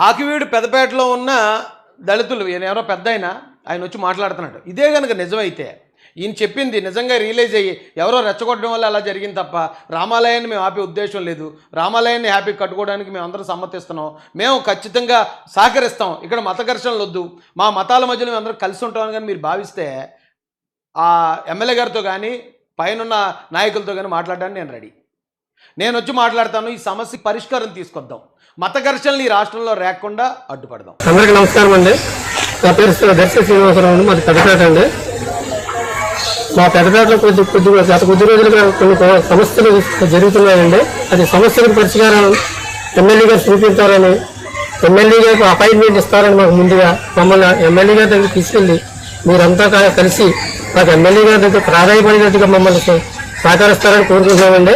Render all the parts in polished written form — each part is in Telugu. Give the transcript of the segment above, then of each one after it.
ఆకివీడు పెదపేటలో ఉన్న దళితులు ఎవరో పెద్ద ఆయన వచ్చి మాట్లాడుతున్నాడు. ఇదే కనుక నిజమైతే ఈయన చెప్పింది నిజంగా రియలైజ్ అయ్యి ఎవరో రెచ్చగొట్టడం వల్ల అలా జరిగింది తప్ప రామాలయాన్ని మేము ఆపే ఉద్దేశం లేదు, రామాలయాన్ని హ్యాపీ కట్టుకోవడానికి మేము అందరం సమ్మతిస్తున్నాం, మేము ఖచ్చితంగా సహకరిస్తాం, ఇక్కడ మత ఘర్షణలు వద్దు, మా మతాల మధ్యలో మేము అందరం కలిసి ఉంటామని కానీ మీరు భావిస్తే ఆ ఎమ్మెల్యే గారితో కానీ పైనున్న నాయకులతో కానీ మాట్లాడడానికి నేను రెడీ. నేను వచ్చి మాట్లాడతాను, ఈ సమస్యకి పరిష్కారం తీసుకొద్దాం, మత ఘర్షణలు ఈ రాష్ట్రంలో రాకుండా అడ్డుపడదాం. అందరికీ నమస్కారం అండి. నా పేరు దర్శి శ్రీనివాసరావు, మాది పెద్దపేట అండి. మా పెద్దపేటలో గత కొద్ది రోజులుగా కొన్ని సమస్యలు జరుగుతున్నాయండి. అది సమస్యలకు పరిష్కారం ఎమ్మెల్యే గారు చూపించాలని, ఎమ్మెల్యే గారికి అపాయింట్మెంట్ ఇస్తారని మాకు ముందుగా మమ్మల్ని ఎమ్మెల్యే గారి దగ్గర తీసుకెళ్ళి మీరంతా కలిసి మాకు ఎమ్మెల్యే గారి దగ్గర ప్రాధాన్యపడినట్టుగా మమ్మల్ని సహకరిస్తారని కోరుకుంటున్నామండి.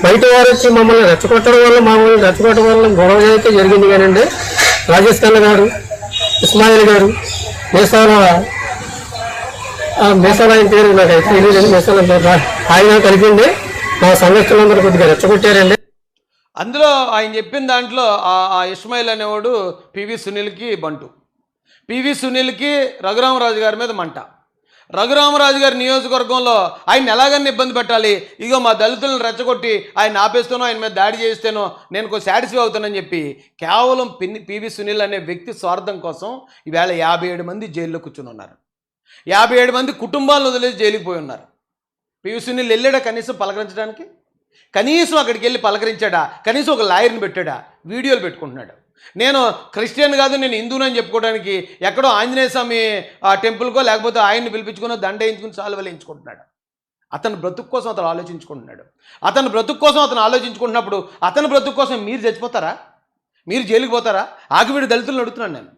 బయట వారు వచ్చి మమ్మల్ని రెచ్చగొట్టడం వల్ల గొడవ అయితే జరిగింది కానండి. రాజేష్ ఖన్నా గారు, ఇస్మాయిల్ గారు, మేసాల ఆయన పేరు నాకు అయితే తెలియదండి, మేసాల ఆయన కలిపిండి మా సంఘస్థులందరూ కొద్దిగా రెచ్చగొట్టారండి. అందులో ఆయన చెప్పిన దాంట్లో ఆ ఇస్మాయిల్ అనేవాడు పివి సునీల్కి బంటు, పివి సునీల్కి రఘురామరాజు గారి మీద మంట. రఘురామరాజు గారి నియోజకవర్గంలో ఆయన ఎలాగన్నా ఇబ్బంది పెట్టాలి, ఇగో మా దళితులను రెచ్చగొట్టి ఆయన ఆపేస్తానో ఆయన మీద దాడి చేస్తేనో నేను కొంచెం సాటిస్ఫై అవుతానని చెప్పి కేవలం పివి సునీల్ అనే వ్యక్తి స్వార్థం కోసం ఈవేళ 57 మంది జైల్లో కూర్చుని ఉన్నారు. 57 మంది కుటుంబాలను వదిలేసి జైలుకి పోయి ఉన్నారు. పివి సునీల్ వెళ్ళాడా కనీసం పలకరించడానికి? కనీసం అక్కడికి వెళ్ళి పలకరించాడా? కనీసం ఒక లాయర్ని పెట్టాడా? వీడియోలు పెట్టుకుంటున్నాడు. నేను క్రిస్టియన్ కాదు, నేను హిందూనని చెప్పుకోవడానికి ఎక్కడో ఆంజనేయ స్వామి టెంపుల్కో లేకపోతే ఆయన్ని పిలిపించుకుని దండ వేయించుకుని సాల్వ వేయించుకుంటున్నాడు. అతని బ్రతుకు కోసం అతను ఆలోచించుకుంటున్నాడు. అతని బ్రతుకు కోసం అతను ఆలోచించుకుంటున్నప్పుడు అతని బ్రతుకు కోసం మీరు చచ్చిపోతారా? మీరు జైలుకి పోతారా? ఆకివీడు దళితులను అడుగుతున్నాను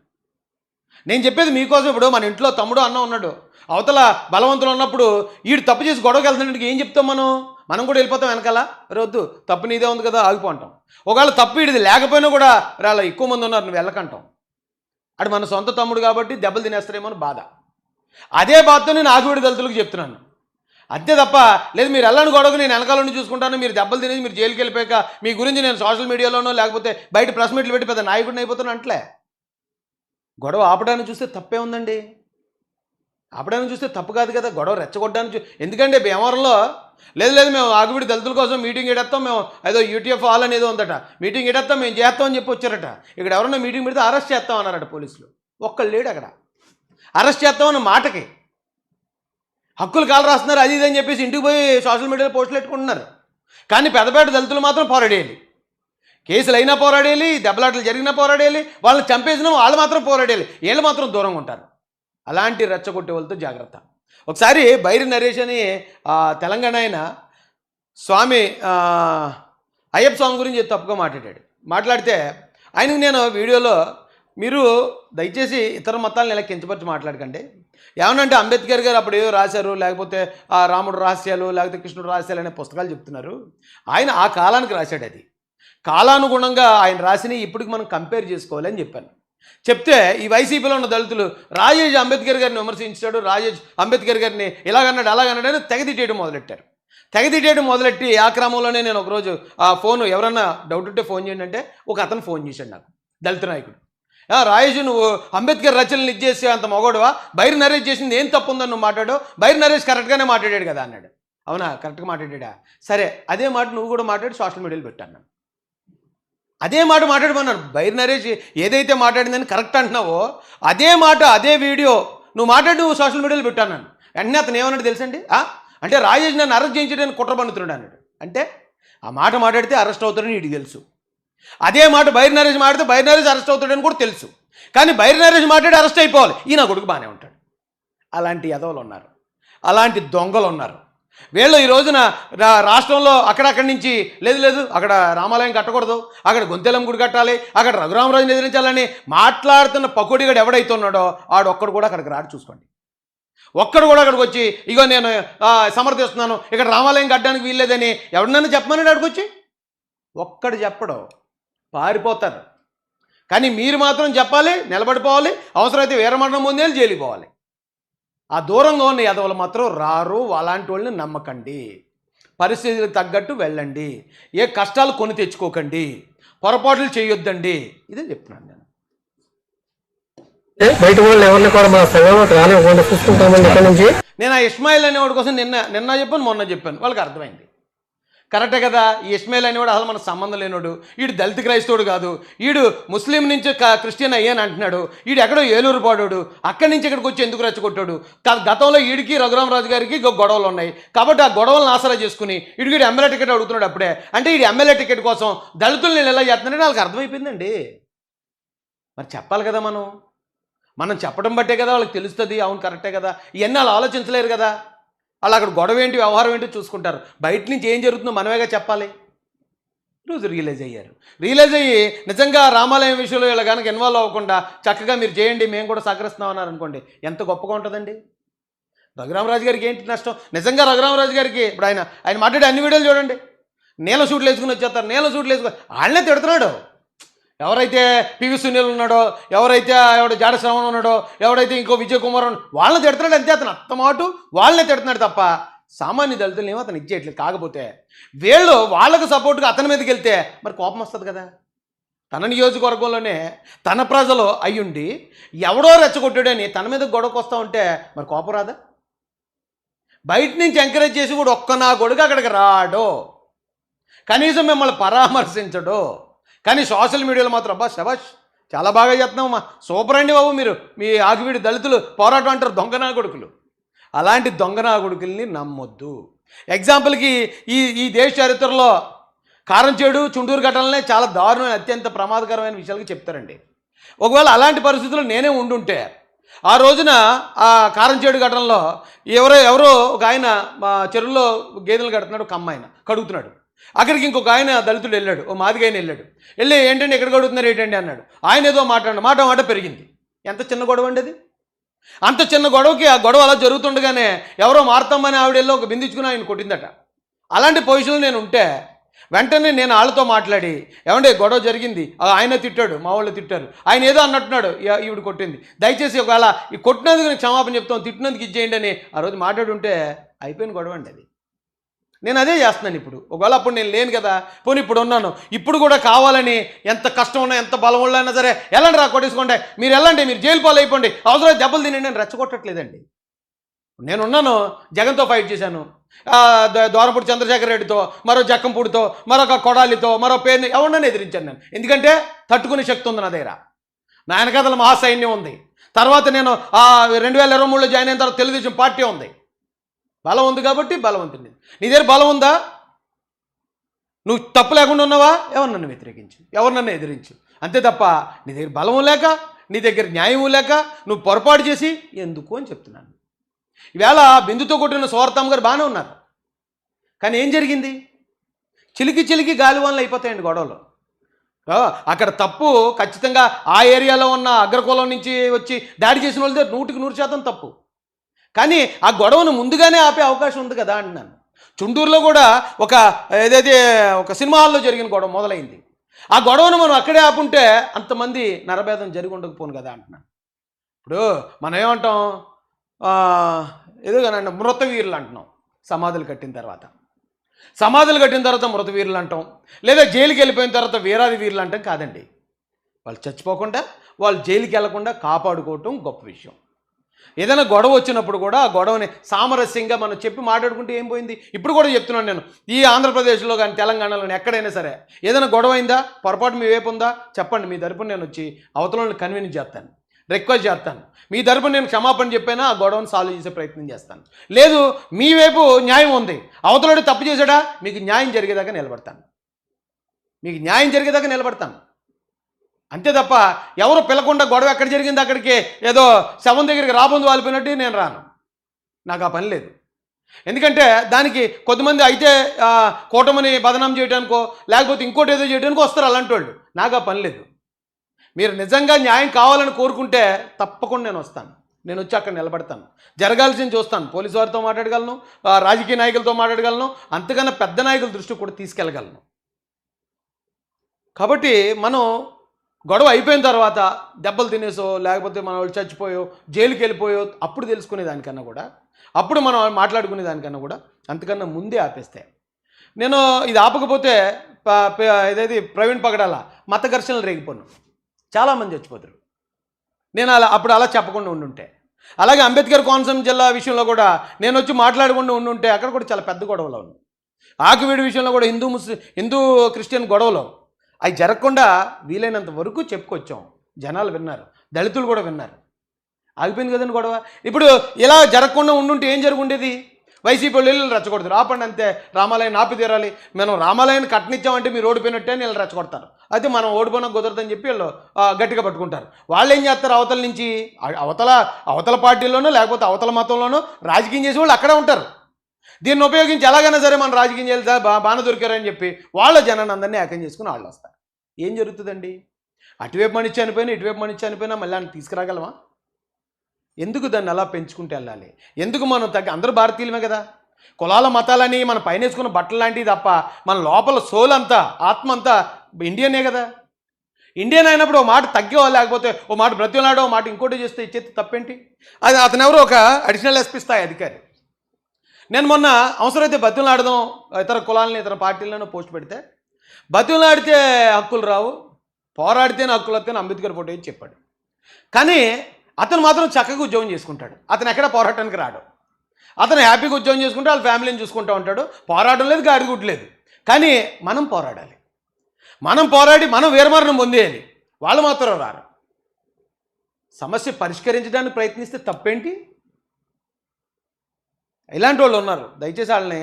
నేను చెప్పేది మీకోసం. ఇప్పుడు మన ఇంట్లో తమ్ముడు అన్న ఉన్నాడు, అవతల బలవంతులు ఉన్నప్పుడు వీడు తప్పు చేసి గొడవకి వెళ్తున్నట్టు ఏం చెప్తాం మనం కూడా వెళ్ళిపోతాం వెనకాల, రొద్దు తప్పు నీదే ఉంది కదా ఆగిపోంటాం. ఒకవేళ తప్పు వీడిది లేకపోయినా కూడా అలా ఎక్కువ మంది ఉన్నారు నువ్వు వెళ్ళకంటాం. అటు మన సొంత తమ్ముడు కాబట్టి దెబ్బలు తినేస్తారేమో అని బాధ. అదే బాధతో నేను ఆకివీడు దళితులకు చెప్తున్నాను. అంతే తప్ప లేదు మీరు వెళ్ళని గొడవకు నేను వెనకాల నుండి చూసుకుంటాను, మీరు దెబ్బలు తినేసి మీరు జైలుకి వెళ్ళిపోయాక మీ గురించి నేను సోషల్ మీడియాలోనో లేకపోతే బయట ప్రెస్ మీట్లు పెట్టి పెద్ద నాయకుడిని అయిపోతాను అంటలే. గొడవ ఆపడానికి చూస్తే తప్పే ఉందండి, ఆపడానికి చూస్తే తప్పు కాదు కదా. గొడవ రెచ్చగొట్టడానికి ఎందుకంటే భీమవరంలో లేదు మేము ఆకివీడు దళితుల కోసం మీటింగ్ ఎడేస్తాం, మేము ఏదో యూటీఎఫ్ హాల్ అనేది ఉందట, మీటింగ్ ఎడేస్తాం మేము చేస్తామని చెప్పి వచ్చారట. ఇక్కడ ఎవరన్నా మీటింగ్ పెడితే అరెస్ట్ చేస్తాం అన్నారట పోలీసులు. ఒక్కళ్ళు లేడు అక్కడ. అరెస్ట్ చేస్తామన్న మాటకి హక్కులు కాలు రాస్తున్నారు అది ఇదని చెప్పేసి ఇంటికి పోయి సోషల్ మీడియాలో పోస్టులు పెట్టుకుంటున్నారు. కానీ పెద్దపేట దళితులు మాత్రం పోరాడేయాలి, కేసులు అయినా పోరాడేయాలి, దెబ్బలాటలు జరిగినా పోరాడేయాలి, వాళ్ళని చంపేసినా వాళ్ళు మాత్రం పోరాడేయాలి, వీళ్ళు మాత్రం దూరంగా ఉంటారు. అలాంటి రెచ్చగొట్టే వాళ్ళతో జాగ్రత్త. ఒకసారి బైరి నరేష్ అని తెలంగాణ ఆయన స్వామి అయ్యప్ప స్వామి గురించి తప్పుగా మాట్లాడితే ఆయనకు నేను వీడియోలో మీరు దయచేసి ఇతర మతాలను ఇలా కించపరిచి మాట్లాడకండి, ఏమనంటే అంబేద్కర్ గారు అప్పుడు ఏదో రాశారు, లేకపోతే రాముడు రహస్యాలు లేకపోతే కృష్ణుడు రహస్యాలు అనే పుస్తకాలు చెప్తున్నారు. ఆయన ఆ కాలానికి రాశాడు, అది కాలానుగుణంగా ఆయన రాసిని ఇప్పటికి మనం కంపేర్ చేసుకోవాలి అని చెప్పాను. చెప్తే ఈ వైసీపీలో ఉన్న దళితులు రాజేష్ అంబేద్కర్ గారిని విమర్శించాడు, రాజేష్ అంబేద్కర్ గారిని ఇలాగన్నాడు అలాగన్నాడు అని తెగతిట్టేయడం మొదలెట్టారు. తెగతిట్టేయడం మొదలెట్టి ఆ క్రమంలోనే నేను ఒకరోజు ఆ ఫోను ఎవరన్నా డౌట్ ఉంటే ఫోన్ చేయండి అంటే ఒక అతను ఫోన్ చేశాడు నాకు, దళిత నాయకుడు. రాజేష్ నువ్వు అంబేద్కర్ రచనలు ఇచ్చేసి అంత మొగోడువా, బైరి నరేష్ చేసింది ఏం తప్పు ఉందని నువ్వు మాట్లాడు, బైరి నరేష్ కరెక్ట్గానే మాట్లాడాడు కదా అన్నాడు. అవునా కరెక్ట్గా మాట్లాడా, సరే అదే మాట నువ్వు కూడా మాట్లాడి సోషల్ మీడియాలో పెట్టాను. అదే మాట మాట్లాడమన్నాను. బైరి నరేష్ ఏదైతే మాట్లాడిందని కరెక్ట్ అంటున్నావో అదే మాట అదే వీడియో నువ్వు నువ్వు సోషల్ మీడియాలో పెట్టాను. వెంటనే అతను ఏమన్నాడు తెలుసండి, అంటే రాజేష్ నన్ను అరెస్ట్ చేయించడానికి కుట్ర పన్నుతున్నాడు అన్నాడు. అంటే ఆ మాట మాట్లాడితే అరెస్ట్ అవుతాడని వీడికి తెలుసు, అదే మాట బైరి నరేష్ మాట్లాడితే బైరి నరేష్ అరెస్ట్ అవుతాడని కూడా తెలుసు. కానీ బైరి నరేష్ మాట్లాడి అరెస్ట్ అయిపోవాలి, ఈయన కొడుకు బాగానే ఉంటాడు. అలాంటి యదవులు ఉన్నారు, అలాంటి దొంగలు ఉన్నారు. వీళ్ళు ఈ రోజున రాష్ట్రంలో అక్కడక్కడి నుంచి లేదు అక్కడ రామాలయం కట్టకూడదు, అక్కడ గొంతెలం గుడి కట్టాలి, అక్కడ రఘురామరాజుని ఎదిరించాలని మాట్లాడుతున్న పకోడిగాడు ఎవడైతే ఉన్నాడో ఆడు ఒక్కడు కూడా అక్కడికి రాడు. చూసుకోండి, ఒక్కడు కూడా అక్కడికి వచ్చి ఇగో నేను సమర్థిస్తున్నాను ఇక్కడ రామాలయం కట్టడానికి వీల్లేదని ఎవరినైనా చెప్పమని అక్కడికి వచ్చి ఒక్కడు చెప్పడు, పారిపోతారు. కానీ మీరు మాత్రం చెప్పాలి, నిలబడిపోవాలి, అవసరమైతే వీరమరణం పొందేది జైలుకి పోవాలి. ఆ దూరంగా ఉన్న యాదవులు మాత్రం రారు, అలాంటి వాళ్ళని నమ్మకండి, పరిస్థితులకు తగ్గట్టు వెళ్ళండి, ఏ కష్టాలు కొని తెచ్చుకోకండి, పొరపాట్లు చేయొద్దండి, ఇదే చెప్తున్నాను నేను. బయట వాళ్ళు ఎవరిని కూడా మా సంఘంలో రానివ్వకుండా చూసుకుంటామండి ఇక్కడ నుంచి. నేను ఆ ఇస్మాయిల్ అనేవాడి కోసం నిన్న చెప్పాను, మొన్న చెప్పాను, వాళ్ళకి అర్థమైంది. కరెక్టే కదా. ఈ ఇస్మాయిల్ అనేవాడు అసలు మన సంబంధం లేనోడు, వీడు దళిత క్రైస్తవుడు కాదు, వీడు ముస్లిం నుంచి క్రిస్టియన్ అయ్యాని అంటున్నాడు, వీడు ఎక్కడో ఏలూరు పాడాడు, అక్కడి నుంచి ఇక్కడికి వచ్చి ఎందుకు రెచ్చగొట్టాడు. గతంలో వీడికి రఘురామరాజు గారికి గొడవలు ఉన్నాయి కాబట్టి ఆ గొడవలను ఆసరా చేసుకుని వీడు ఎమ్మెల్యే టికెట్ అడుగుతున్నాడు. అప్పుడే అంటే వీడు ఎమ్మెల్యే టికెట్ కోసం దళితులు నేను ఎలా చేస్తున్నాడని వాళ్ళకి అర్థమైపోయిందండి. మరి చెప్పాలి కదా, మనం చెప్పడం బట్టే కదా వాళ్ళకి తెలుస్తుంది. అవును కరెక్టే కదా. ఇవన్నీ వాళ్ళు ఆలోచించలేరు కదా. వాళ్ళు అక్కడ గొడవ ఏంటి వ్యవహారం ఏంటి చూసుకుంటారు. బయట నుంచి ఏం జరుగుతుందో మనమేగా చెప్పాలి. ఈరోజు రియలైజ్ అయ్యి నిజంగా రామాలయం విషయంలో ఇలా కనుక ఇన్వాల్వ్ అవ్వకుండా చక్కగా మీరు చేయండి, మేము కూడా సహకరిస్తున్నాం అన్నారు అనుకోండి, ఎంత గొప్పగా ఉంటుందండి. రఘురామరాజు గారికి ఏంటి నష్టం? నిజంగా రఘురామరాజు గారికి ఇప్పుడు ఆయన మాట్లాడే అన్ని వీడియోలు చూడండి, నీళ్ళ సూట్లు వేసుకుని వచ్చేస్తారు, నీళ్ళ సూట్లు వేసుకుని వాళ్ళనే తిడుతున్నాడు. ఎవరైతే పివి సునీల్ ఉన్నాడో, ఎవరైతే ఎవడ జాడ శ్రవణ్ ఉన్నాడో, ఎవడైతే ఇంకో విజయ్ కుమార్ వాళ్ళని తిడుతున్నాడు. అంతే, అతను అత్తమాటు వాళ్ళనే తిడుతున్నాడు తప్ప సామాన్య దళితులు ఏమో అతను ఇచ్చేయట్లేదు. కాకపోతే వీళ్ళు వాళ్ళకు సపోర్ట్గా అతని మీదకి వెళ్తే మరి కోపం వస్తుంది కదా. తన నియోజకవర్గంలోనే తన ప్రజలు అయ్యుండి ఎవడో రెచ్చగొట్టాడని తన మీద గొడవకు వస్తూ ఉంటే మరి కోపం రాదా? బయట నుంచి ఎంకరేజ్ చేసి కూడా ఒక్క నా కొడుకు అక్కడికి రాడో, కనీసం మిమ్మల్ని పరామర్శించడో. కానీ సోషల్ మీడియాలో మాత్రం అబ్బా శబాష్ చాలా బాగా చేస్తున్నామమ్మా, సూపర్ అండి బాబు, మీరు మీ ఆగివీడి దళితులు పోరాటం అంటారు, దొంగనా కొడుకులు. అలాంటి దొంగనా కొడుకుల్ని నమ్మొద్దు. ఎగ్జాంపుల్కి ఈ దేశ చరిత్రలో కారంచేడు చుండూరు ఘటనలనే చాలా దారుణమైన అత్యంత ప్రమాదకరమైన విషయాలకి చెప్తారండి. ఒకవేళ అలాంటి పరిస్థితుల్లో నేనే ఉండుంటే ఆ రోజున ఆ కారంచేడు ఘటనలో ఎవరో ఒక ఆయన మా చెరువులో గేదెలు కడుతున్నాడు, ఒక అమ్మాయిన కడుగుతున్నాడు. అక్కడికి ఇంకొక ఆయన దళితుడు వెళ్ళాడు, ఓ మాదిగాయన వెళ్ళి ఏంటంటే ఎక్కడ కడుగుతున్నారు ఏంటండి అన్నాడు. ఆయన ఏదో మాట పెరిగింది. ఎంత చిన్న గొడవ అండి అది. అంత చిన్న గొడవకి ఆ గొడవ అలా జరుగుతుండగానే ఎవరో మార్తమ్మని ఆవిడ వెళ్ళి ఒక బిందించుకుని ఆయన కొట్టిందట. అలాంటి పొజిషన్లో నేను ఉంటే వెంటనే నేను వాళ్ళతో మాట్లాడి, ఏమంటే గొడవ జరిగింది, ఆయన తిట్టాడు, మా వాళ్ళు తిట్టారు, ఆయన ఏదో అన్నట్టున్నాడు, ఈవిడ కొట్టింది, దయచేసి ఒకవేళ ఈ కొట్టినందుకు నేను క్షమాపణ చెప్తాం, తిట్టినందుకు ఇచ్చేయండి అని ఆ రోజు మాట్లాడుంటే అయిపోయిన గొడవ అండి అది. నేను అదే చేస్తున్నాను ఇప్పుడు. ఒకవేళ అప్పుడు నేను లేను కదా, పోనీ ఇప్పుడు ఉన్నాను, ఇప్పుడు కూడా కావాలని ఎంత కష్టం ఉన్నా ఎంత బలం ఉన్నా సరే వెళ్ళండి రా కొట్టేసుకోండి, మీరు వెళ్ళండి, మీరు జైలు పాలు అయిపోండి, అవసరం దెబ్బలు తినండి, నేను రెచ్చగొట్టట్లేదండి. నేనున్నాను, జగన్తో ఫైట్ చేశాను, దోరపూడి చంద్రశేఖర్ రెడ్డితో, మరో జక్కంపూడితో, మరొక కొడాలితో, మరో పేరుని ఎవరినైనా ఎదిరించాను నేను. ఎందుకంటే తట్టుకునే శక్తి ఉంది నా దగ్గర, నా వెనకాతల మహాసైన్యం ఉంది. తర్వాత నేను 2023లో జాయిన్ అయిన తర్వాత తెలుగుదేశం పార్టీ ఉంది, బలం ఉంది కాబట్టి బలవంతుడి. నీ దగ్గర బలం ఉందా? నువ్వు తప్పు లేకుండా ఉన్నావా? ఎవరు నన్ను వ్యతిరేకించు, ఎవరు నన్ను ఎదిరించు, అంతే తప్ప నీ దగ్గర బలము లేక, నీ దగ్గర న్యాయము లేక నువ్వు పొరపాటు చేసి ఎందుకు అని చెప్తున్నాను. ఈవేళ బిందుతో కొట్టిన సోరతమ్మ గారు బాగానే ఉన్నారు, కానీ ఏం జరిగింది? చిలికి గాలివాన్లు అయిపోతాయండి గొడవలు. అక్కడ తప్పు ఖచ్చితంగా ఆ ఏరియాలో ఉన్న అగ్రకులం నుంచి వచ్చి దాడి చేసిన వాళ్ళ దగ్గర 100% తప్పు. కానీ ఆ గొడవను ముందుగానే ఆపే అవకాశం ఉంది కదా అంటున్నాను. చుండూరులో కూడా ఏదైతే ఒక సినిమా హాల్లో జరిగిన గొడవ మొదలైంది. ఆ గొడవను మనం అక్కడే ఆపుంటే అంతమంది నరభేదం జరిగి ఉండకపోను కదా అంటున్నాను. ఇప్పుడు మనం ఏమంటాం, ఏదో కానండి మృతవీరులు అంటున్నాం. సమాధులు కట్టిన తర్వాత మృతవీరులు అంటాం, లేదా జైలుకి వెళ్ళిపోయిన తర్వాత వీరాది వీరులు అంటాం. కాదండి, వాళ్ళు చచ్చిపోకుండా, వాళ్ళు జైలుకి వెళ్లకుండా కాపాడుకోవటం గొప్ప విషయం. ఏదైనా గొడవ వచ్చినప్పుడు కూడా ఆ గొడవని సామరస్యంగా మనం చెప్పి మాట్లాడుకుంటే ఏం పోయింది? ఇప్పుడు కూడా చెప్తున్నాను నేను, ఈ ఆంధ్రప్రదేశ్లో కానీ తెలంగాణలో ఎక్కడైనా సరే ఏదైనా గొడవ అయిందా, పొరపాటు మీ వైపు ఉందా చెప్పండి, మీ తరపున నేను వచ్చి అవతలని కన్విన్స్ చేస్తాను, రిక్వెస్ట్ చేస్తాను. మీ తరపున నేను క్షమాపణ చెప్పైనా ఆ గొడవను సాల్వ్ చేసే ప్రయత్నం చేస్తాను. లేదు మీ వైపు న్యాయం ఉంది, అవతలోడు తప్పు చేశాడా, మీకు న్యాయం జరిగేదాకా నిలబడతాను, అంతే తప్ప ఎవరు పిలకుండా గొడవ ఎక్కడ జరిగింది అక్కడికి ఏదో శవం దగ్గరికి రాబోందు వాలిపోయినట్టు నేను రాను, నాకు ఆ పని లేదు. ఎందుకంటే దానికి కొంతమంది అయితే కూటమిని బదనాం చేయడానికో లేకపోతే ఇంకోటి ఏదో చేయడానికో వస్తారు అలాంటి వాళ్ళు, నాకు ఆ పని లేదు. మీరు నిజంగా న్యాయం కావాలని కోరుకుంటే తప్పకుండా నేను వస్తాను, నేను వచ్చి అక్కడ నిలబడతాను, జరగాల్సింది చూస్తాను, పోలీసు వారితో మాట్లాడగలను, రాజకీయ నాయకులతో మాట్లాడగలను, అంతకన్నా పెద్ద నాయకుల దృష్టికి కూడా తీసుకెళ్ళగలను. కాబట్టి మనం గొడవ అయిపోయిన తర్వాత దెబ్బలు తినేసో లేకపోతే మన వాళ్ళు చచ్చిపోయో జైలుకి వెళ్ళిపోయో అప్పుడు తెలుసుకునే దానికన్నా కూడా, అప్పుడు మనం మాట్లాడుకునే దానికన్నా కూడా అంతకన్నా ముందే ఆపేస్తే, నేను ఇది ఆపకపోతే ఏదైతే ప్రవీణ్ పగడాల మత ఘర్షణలు రేగిపోను, చాలామంది చచ్చిపోతారు. నేను అప్పుడు అలా చెప్పకుండా ఉండుంటే. అలాగే అంబేద్కర్ కోనసీమ జిల్లా విషయంలో కూడా నేను వచ్చి మాట్లాడకుండా ఉండుంటే అక్కడ కూడా చాలా పెద్ద గొడవలు ఉన్నాయి. ఆకివీడు విషయంలో కూడా హిందూ క్రిస్టియన్ గొడవలు అవి జరగకుండా వీలైనంత వరకు చెప్పుకొచ్చాం. జనాలు విన్నారు, దళితులు కూడా విన్నారు. ఆగిపోయింది కదండి గొడవ. ఇప్పుడు ఇలా జరగకుండా ఉండుంటే ఏం జరుగుండేది? వైసీపీ వాళ్ళు రెచ్చగొడతారు. ఆపండి అంతే, రామాలయం ఆపి తీరాలి, మేము రామాలయాన్ని కట్టనిచ్చామంటే మీరు ఓడిపోయినట్టే అని వీళ్ళు రెచ్చగొడతారు. అయితే మనం ఓడిపోయినా కుదరదని చెప్పి వీళ్ళు గట్టిగా పట్టుకుంటారు. వాళ్ళు ఏం చేస్తారు? అవతల నుంచి అవతల పార్టీలోనూ లేకపోతే అవతల మతంలోనూ రాజకీయం చేసే వాళ్ళు అక్కడే ఉంటారు. దీన్ని ఉపయోగించి ఎలాగైనా సరే మనం రాజకీయం చేయాలి సార్, బాగా దొరికారని చెప్పి వాళ్ళ జనాన్ని అందరినీ ఏకం చేసుకుని వాళ్ళు వస్తారు. ఏం జరుగుతుందండి? అటువైపు మనిషి చనిపోయినా ఇటువైపు మనిషి చనిపోయినా మళ్ళీ ఆయన తీసుకురాగలమా? ఎందుకు దాన్ని అలా పెంచుకుంటూ వెళ్ళాలి? ఎందుకు మనం అందరూ భారతీయులమే కదా. కులాల మతాలని మన పైన వేసుకున్న బట్టలు లాంటివి తప్ప మన లోపల సోల్ అంతా, ఆత్మ అంతా ఇండియనే కదా. ఇండియన్ అయినప్పుడు ఓ మాట తగ్గేవా, లేకపోతే ఓ మాట బ్రతిలాడో, ఓ మాట ఇంకోటి చేస్తే ఇచ్చేది తప్పేంటి? అది అతను ఎవరో ఒక అడిషనల్ ఎస్పీ స్థాయి అధికారి. నేను మొన్న అవసరమైతే బతిలాడదాం ఇతర కులాలని ఇతర పార్టీలను పోస్ట్ పెడితే, బతిలాడితే హక్కులు రావు, పోరాడితేనే హక్కులు వస్తాయని అంబేద్కర్ ఫోటో ఇచ్చి చెప్పాడు. కానీ అతను మాత్రం చక్కగా ఉద్యోగం చేసుకుంటాడు. అతను ఎక్కడ పోరాటానికి రాడు. అతను హ్యాపీగా ఉద్యోగం చేసుకుంటూ వాళ్ళ ఫ్యామిలీని చూసుకుంటూ ఉంటాడు. పోరాటం లేదు, గాడిగుట్లేదు. కానీ మనం పోరాడాలి. మనం పోరాడి మనం వీరమరణం పొందేయాలి. వాళ్ళు మాత్రం రారు. సమస్య పరిష్కరించడానికి ప్రయత్నిస్తే తప్పేంటి? ఇలాంటి వాళ్ళు ఉన్నారు. దయచేసి వాళ్ళని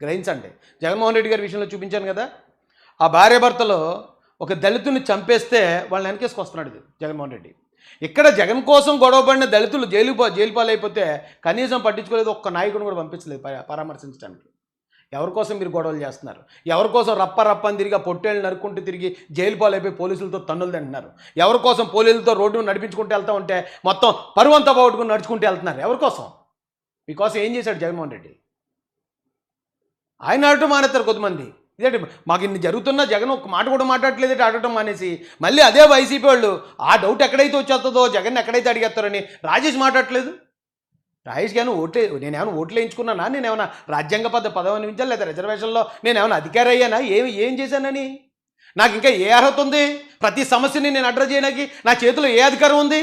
గ్రహించండి. జగన్మోహన్ రెడ్డి గారి విషయంలో చూపించాను కదా, ఆ భార్యాభర్తలో ఒక దళితుని చంపేస్తే వాళ్ళని వెనకేసుకొస్తున్నాడు జగన్మోహన్ రెడ్డి. ఇక్కడ జగన్ కోసం గొడవపడిన దళితులు జైలు పాలైపోతే కనీసం పట్టించుకోలేదు. ఒక్క నాయకుని కూడా పంపించలేదు పరామర్శించడానికి. ఎవరి కోసం మీరు గొడవలు చేస్తున్నారు? ఎవరి కోసం రప్పని తిరిగి పొట్టేళ్ళు నరుక్కుంటూ తిరిగి జైలు పాలైపోయి పోలీసులతో తన్నులు తింటున్నారు? ఎవరి కోసం పోలీసులతో రోడ్డు నడిపించుకుంటూ వెళ్తూ ఉంటే మొత్తం పరువంతా పోగొట్టుకుని నడుచుకుంటూ వెళ్తున్నారు? ఎవరి కోసం? మీకోసం ఏం చేశాడు జగన్మోహన్ రెడ్డి? ఆయన ఆడటం మానేస్తారు కొంతమంది. ఇదేంటి మాకు ఇన్ని జరుగుతున్నా జగన్ ఒక మాట కూడా మాట్లాడట్లేదంటే ఆడటం మానేసి మళ్ళీ అదే వైసీపీ వాళ్ళు ఆ డౌట్ ఎక్కడైతే వచ్చేస్తుందో జగన్ ఎక్కడైతే అడిగేస్తారని రాజేష్ మాట్లాడట్లేదు. రాజేష్ గాను నేనేమైనా ఓట్లు వేయించుకున్నానా? నేనేమైనా రాజ్యాంగబద్ధ పదవి అనిపించాలి లేదా రిజర్వేషన్లో నేనేమైనా అధికారి అయ్యానా? ఏం చేశానని? నాకు ఇంకా ఏ అర్హత ఉంది? ప్రతి సమస్యని నేను అడ్రస్ చేయడానికి నా చేతిలో ఏ అధికారం ఉంది?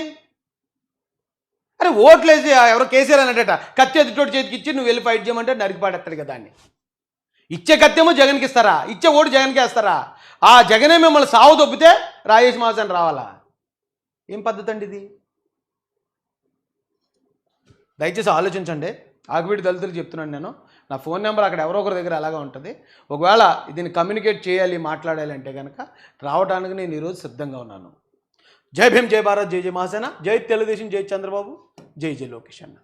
అరే ఓట్లేసి ఎవరో కేసీఆర్ అన్నట కత్తి ఎదుటోటి చేతికి ఇచ్చి నువ్వు వెళ్ళి ఫైట్ చేయమంటే నరికి పాడేస్తాడు కదా. దాన్ని ఇచ్చే కత్తేమో జగన్కి ఇస్తారా? ఇచ్చే ఓటు జగన్కి వేస్తారా? ఆ జగనే మిమ్మల్ని సావు దొబ్బితే రాజేష్ మాసాన్ని రావాలా? ఏం పద్ధతి అండి ఇది? దయచేసి ఆలోచించండి. ఆకువీడి దళితులు చెప్తున్నాను నేను. నా ఫోన్ నెంబర్ అక్కడ ఎవరో ఒకరి దగ్గర అలాగే ఉంటుంది. ఒకవేళ దీన్ని కమ్యూనికేట్ చేయాలి, మాట్లాడాలి అంటే కనుక రావడానికి నేను ఈరోజు సిద్ధంగా ఉన్నాను. జై భీమ్, జై భారత్, జై జై మహాసేన, జై తెలుగుదేశం, జై చంద్రబాబు, జై జై లోకేష్ అన్న.